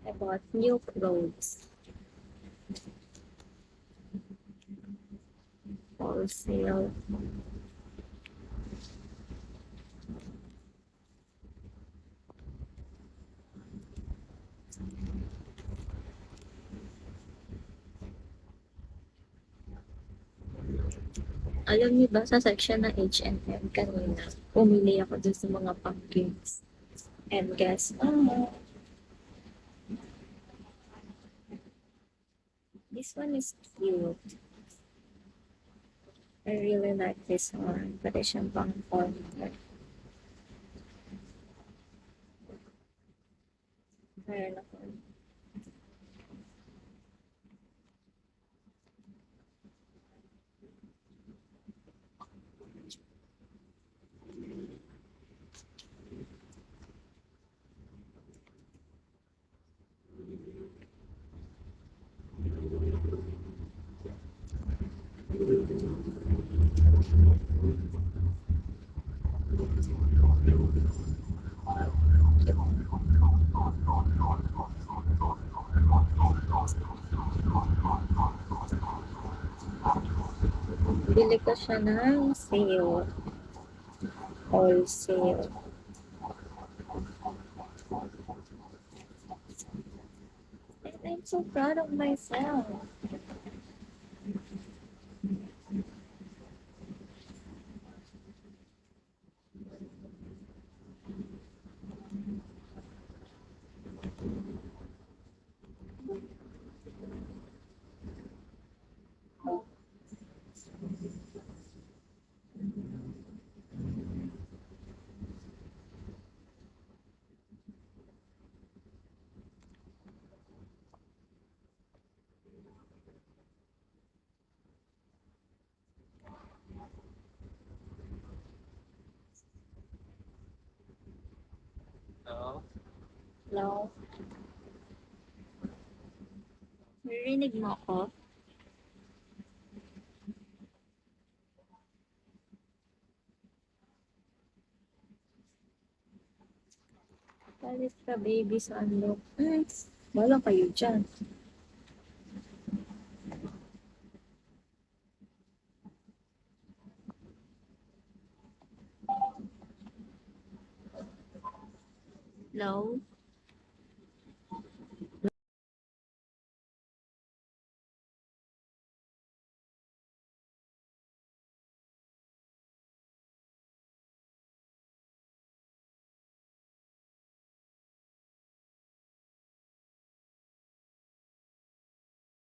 I bought new clothes. Wholesale. Alam niyo ba, sa section ng H&M kanina, pumili ako dun sa mga pumpkins. And guess what? This one is cute. I really like this one. Pwede siyang pang contour. Meron ako. Bili ko siya ng sale. Wholesale. And I'm so proud of myself. Oo. Hello? Narinig mo ako? Palit ka, baby, sa unlock. Wala kayo dyan. Hello?